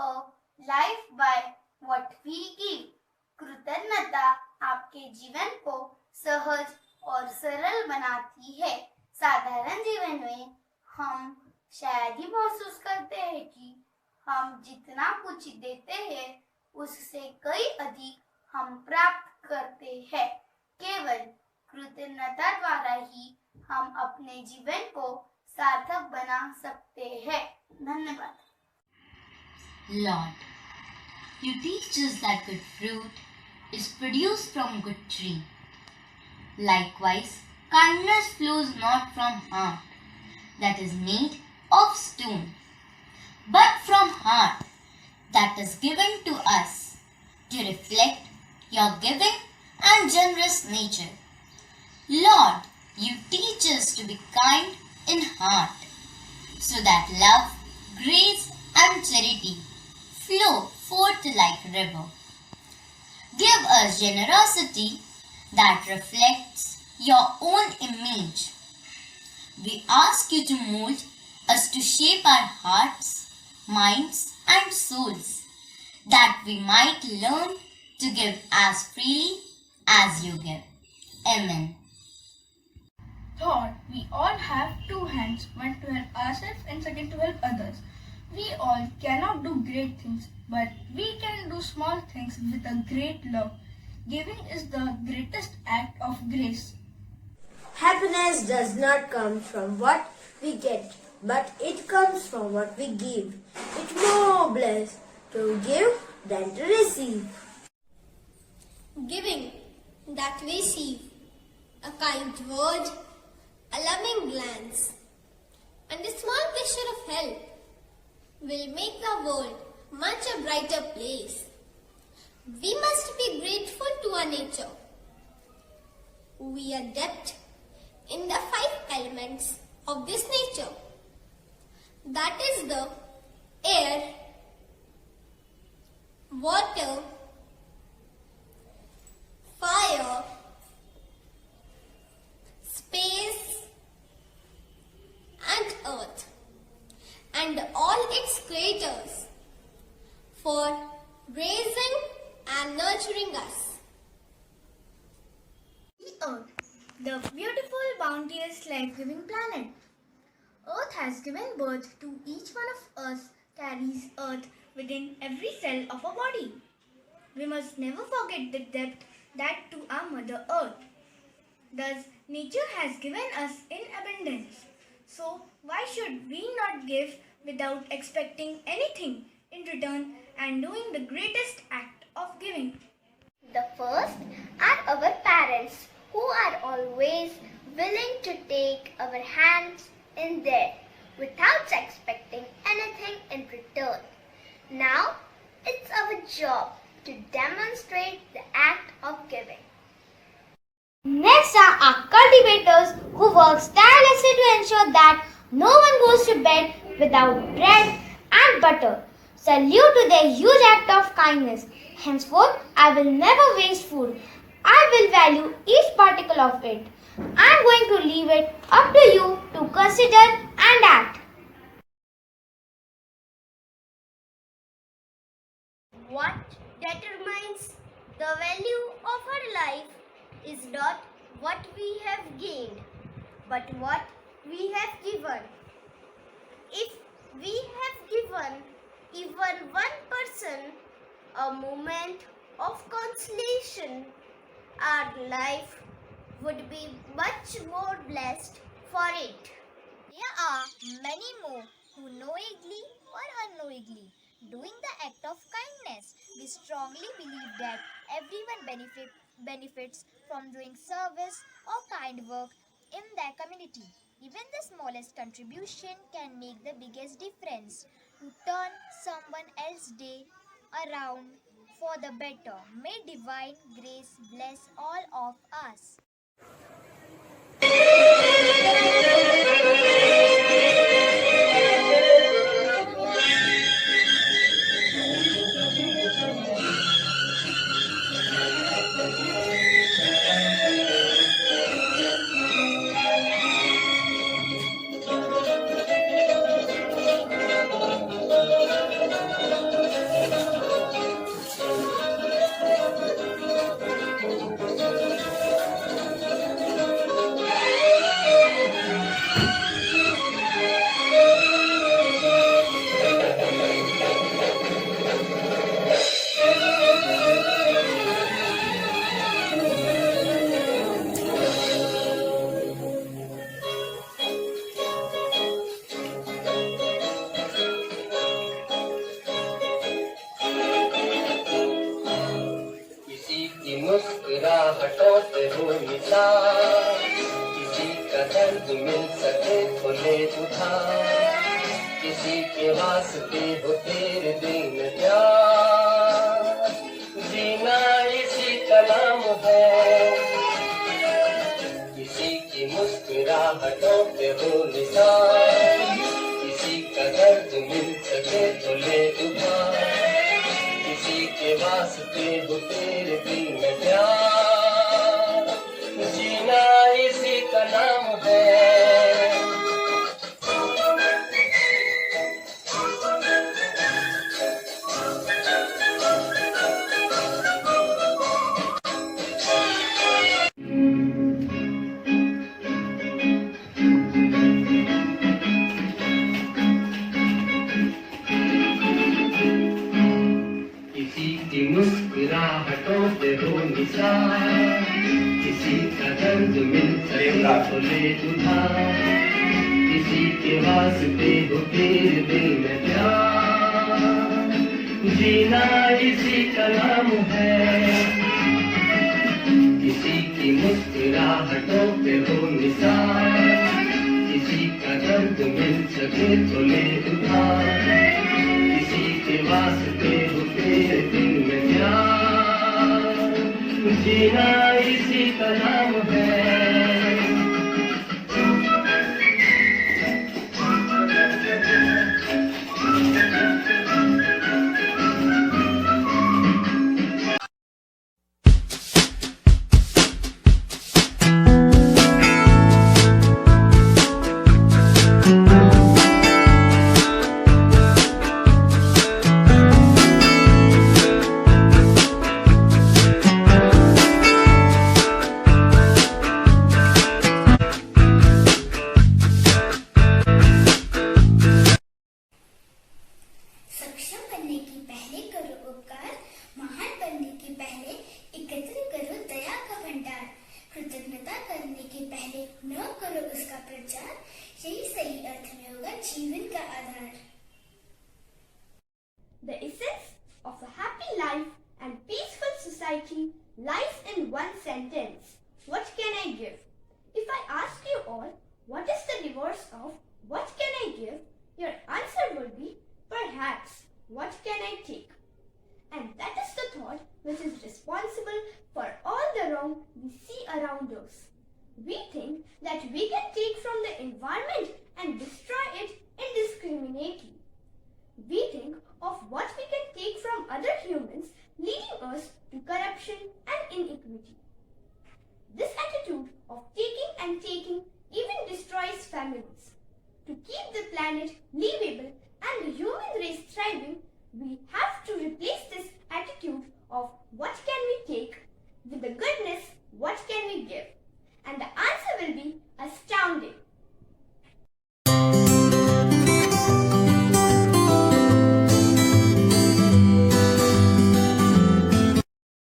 a life by what we give. कृतज्ञता आपके जीवन को सहज और सरल बनाती है। साधारण जीवन में हम शायद ही महसूस करते हैं कि हम जितना कुछ देते हैं उससे कई अधिक हम प्राप्त करते हैं। केवल कृतज्ञता द्वारा ही हम अपने जीवन को सार्थक बना सकते हैं। धन्यवाद। Lord, you teach us that good fruit is produced from good tree. Likewise, kindness flows not from heart that is made of stone, but from heart that is given to us to reflect your giving and generous nature. Lord, you teach us to be kind in heart, so that love, grace, and charity flow forth like river. Give us generosity that reflects your own image. We ask you to mold us to shape our hearts, minds, and souls, that we might learn to give as freely as you give. Amen. Thought we all have two hands, one to help ourselves and second to help others. We all cannot do great things, but we can do small things with a great love. Giving is the greatest act of grace. Happiness does not come from what we get, but it comes from what we give. It's more blessed to give than to receive. Giving that we receive, a kind word, a loving glance, and a small gesture of help will make the world much a brighter place. We must be grateful to our nature. We are adept in the 5 elements of this nature. That is the air, water, fire, space, and earth, and all its creators for raising and nurturing us. The Earth, the beautiful, bounteous, life-giving planet. Earth has given birth to each one of us, carries Earth within every cell of our body. We must never forget the depth that to our Mother Earth. Thus, nature has given us in abundance. So, why should we not give without expecting anything in return and doing the greatest act of giving? The first are our parents, who are always willing to take our hands in theirs without expecting anything in return. Now, it's our job to demonstrate the act of giving. Next are our cultivators who work tirelessly to ensure that no one goes to bed without bread and butter. Salute to their huge act of kindness. Henceforth, I will never waste food. I will value each particle of it. I am going to leave it up to you to consider and act. What determines the value of our life is not what we have gained, but what we have given. If we have given even one person a moment of consolation, our life would be much more blessed for it. There are many more who knowingly or unknowingly doing the act of kindness. We strongly believe that everyone benefits from doing service or kind work in their community. Even the smallest contribution can make the biggest difference to turn someone else's day around for the better. May divine grace bless all of us. राहतों से हो निशान, किसी का दर्द मिल सके तो ले उधार, किसी के वास्ते हो तेरे दिन प्यार, जीना इसी का नाम है, किसी की मुस्कुराहटों पे हो निशान, किसी का दर्द मिल सके तो ले उधार, किसी के वास्ते हो तेरे दिल में प्यार, जीना इसी का नाम है। मुस्कुराहटों पे हो निशान, किसी का दर्द मिल सके तो ले उधार, किसी के वास्ते हो तेरे दिल में प्यार, जीना इसी का नाम है, किसी की मुस्कुराहटों पे हो निशान, किसी का दर्द मिल सके तो ले उधार, किसी के वास्ते हो तेरे दिल में प्यार, जीना इसी का नाम है। सक्षम बनने के पहले करो उपकार, महान बनने के पहले एकत्र करो दया का भंडार, कृतज्ञता करने के पहले न करो उसका प्रचार, यही सही अर्थ में होगा जीवन का आधार। The essence of a happy life and peaceful society lies in one sentence. What can I give? If I ask you all, what is the reverse of what can I give? Your answer would be, perhaps, what can I take? And that is the thought which is responsible for all the wrong we see around us. We think that we can take from the environment and destroy it indiscriminately. We think of what we can take from other humans, leading us to corruption and inequity. This attitude of taking and taking even destroys families. To keep the planet livable and the human race thriving, we have to replace this attitude of what can we take with the goodness, what can we give.